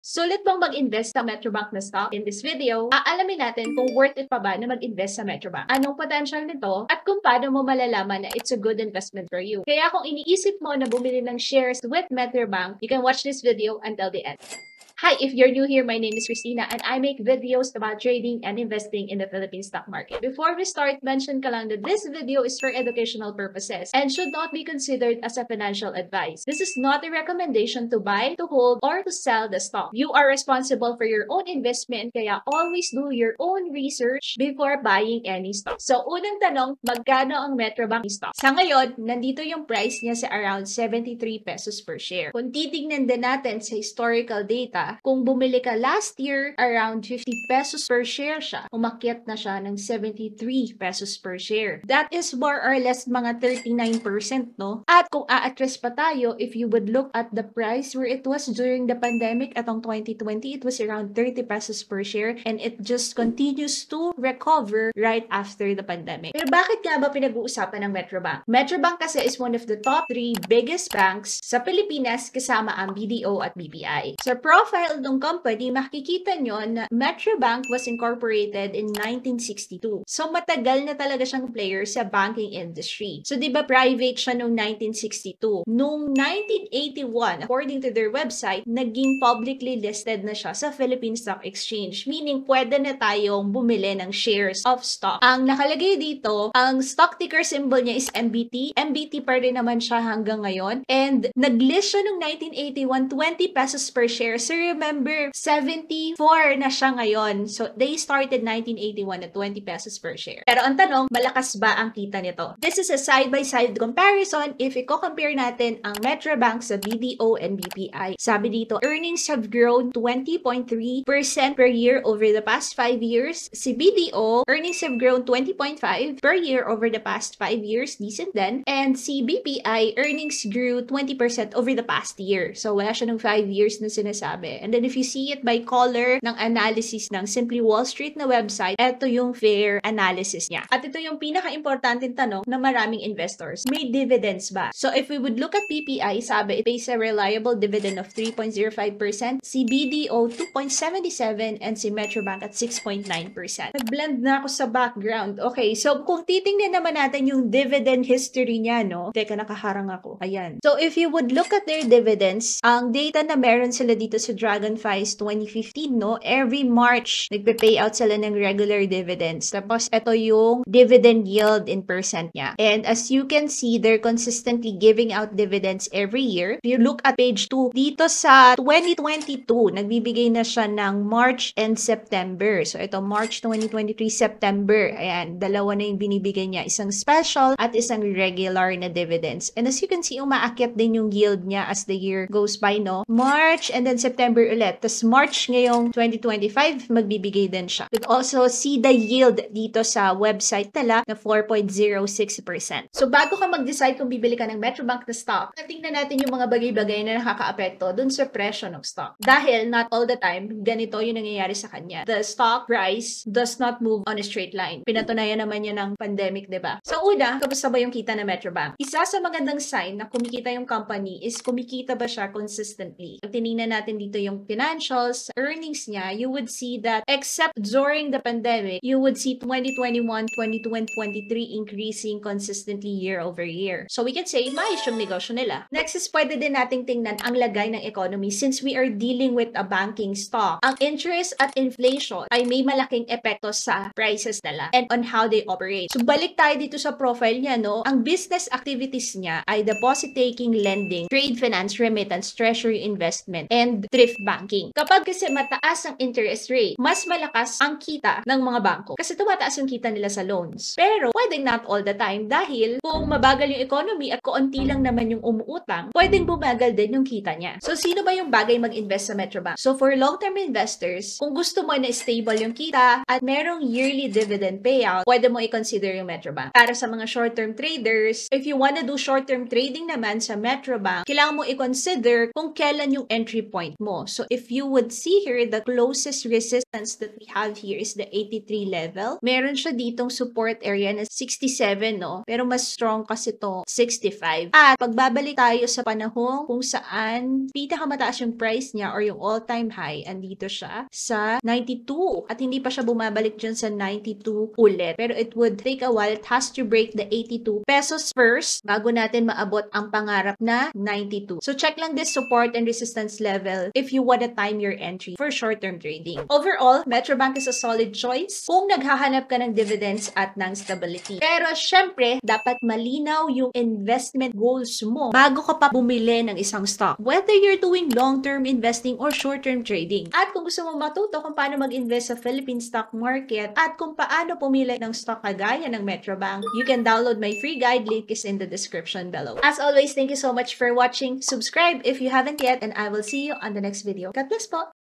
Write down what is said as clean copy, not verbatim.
Sulit bang mag-invest sa Metrobank na stock? In this video, aalamin natin kung worth it pa ba na mag-invest sa Metrobank. Anong potential nito at kung paano mo malalaman na it's a good investment for you. Kaya kung iniisip mo na bumili ng shares with Metrobank, you can watch this video until the end. Hi, if you're new here, my name is Christina and I make videos about trading and investing in the Philippine stock market. Before we start, mention ka lang that this video is for educational purposes and should not be considered as a financial advice. This is not a recommendation to buy, to hold, or to sell the stock. You are responsible for your own investment, kaya always do your own research before buying any stock. So, unang tanong, magkano ang Metrobank stock? Sa ngayon, nandito yung price niya sa around 73 pesos per share. Kung titignan din natin sa historical data, kung bumili ka last year, around 50 pesos per share siya. Umakyat na siya ng 73 pesos per share. That is more or less mga 39%, no? At kung a-address pa tayo, if you would look at the price where it was during the pandemic, atong 2020, it was around 30 pesos per share and it just continues to recover right after the pandemic. Pero bakit nga ba pinag-uusapan ng Metrobank? Metrobank kasi is one of the top 3 biggest banks sa Pilipinas kasama ang BDO at BPI. Sa profile ng company, makikita nyo na Metrobank was incorporated in 1962. So, matagal na talaga siyang player sa banking industry. So, di ba private siya noong 1962? Noong 1981, according to their website, naging publicly listed na siya sa Philippine Stock Exchange. Meaning, pwede na tayong bumili ng shares of stock. Ang nakalagay dito, ang stock ticker symbol niya is MBT. MBT pa rin naman siya hanggang ngayon. And nag-list siya noong 1981, 20 pesos per share. So, remember, 74 na siya ngayon. So, they started 1981 at 20 pesos per share. Pero ang tanong, malakas ba ang kita nito? This is a side-by-side comparison if i-compare natin ang Metrobank sa BDO and BPI. Sabi dito, earnings have grown 20.3% per year over the past 5 years. Si BDO, earnings have grown 20.5% per year over the past 5 years. Decent din. And si BPI, earnings grew 20% over the past year. So, wala siya ng 5 years na sinasabi. And then if you see it by color ng analysis ng Simply Wall Street na website, ito yung fair analysis niya. At ito yung pinaka-importanting tanong ng maraming investors. May dividends ba? So if we would look at PPI, sabi it pays a reliable dividend of 3.05%, si BDO 2.77% and si Metrobank at 6.9%. Nag-blend na ako sa background. Okay, so kung titingnan naman natin yung dividend history niya, no? Teka, nakaharang ako. Ayan. So if you would look at their dividends, ang data na meron sila dito sa Dragonflies 2015, no? Every March, nagpe-pay out sila ng regular dividends. Tapos, ito yung dividend yield in percent niya. And as you can see, they're consistently giving out dividends every year. If you look at page 2, dito sa 2022, nagbibigay na siya ng March and September. So, ito, March 2023, September. Ayan, dalawa na yung binibigay niya. Isang special at isang regular na dividends. And as you can see, umaakyat din yung yield niya as the year goes by, no? March and then September ulit. Tapos March ngayong 2025, magbibigay din siya. You could also see the yield dito sa website nila na 4.06%. So bago ka mag-decide kung bibili ka ng Metrobank na stock, tingnan natin yung mga bagay-bagay na nakaka-apekto dun sa presyo ng stock. Dahil not all the time, ganito yung nangyayari sa kanya. The stock price does not move on a straight line. Pinatunayan naman yan ng pandemic, diba? So una, kamusta ba yung kita ng Metrobank? Isa sa magandang sign na kumikita yung company is kumikita ba siya consistently. Pag tinignan natin dito yung financials, earnings niya, you would see that except during the pandemic, you would see 2021, 22, and 23 increasing consistently year over year. So we can say, maayos yung negosyo nila. Next is pwede din nating tingnan ang lagay ng economy since we are dealing with a banking stock. Ang interest at inflation ay may malaking epekto sa prices nila and on how they operate. So balik tayo dito sa profile niya, no? Ang business activities niya ay deposit taking, lending, trade finance, remittance, treasury investment, and thrift banking. Kapag kasi mataas ang interest rate, mas malakas ang kita ng mga bangko. Kasi tumataas yung kita nila sa loans. Pero, pwedeng not all the time dahil kung mabagal yung economy at kaunti lang naman yung umuutang, pwedeng bumagal din yung kita niya. So, sino ba yung bagay mag-invest sa Metrobank? So, for long-term investors, kung gusto mo na stable yung kita at merong yearly dividend payout, pwede mo i-consider yung Metrobank. Para sa mga short-term traders, if you wanna do short-term trading naman sa Metrobank, kailangan mo i-consider kung kailan yung entry point mo. mo. So if you would see here, the closest resistance that we have here is the 83 level. Meron siya ditong support area na 67, no? Pero mas strong kasi to 65. At pagbabalik tayo sa panahon kung saan pinakamataas yung price niya or yung all-time high, andito siya sa 92. At hindi pa siya bumabalik dyan sa 92 ulit. Pero it would take a while. It has to break the 82 pesos first bago natin maabot ang pangarap na 92. So check lang this support and resistance level if you wanna time your entry for short-term trading. Overall, Metrobank is a solid choice kung naghahanap ka ng dividends at ng stability. Pero syempre, dapat malinaw yung investment goals mo bago ka pa bumili ng isang stock. Whether you're doing long-term investing or short-term trading. At kung gusto mo matuto kung paano mag-invest sa Philippine stock market at kung paano pumili ng stock kagaya ng Metrobank, you can download my free guide. Link is in the description below. As always, thank you so much for watching. Subscribe if you haven't yet, and I will see you on the next video. God bless po!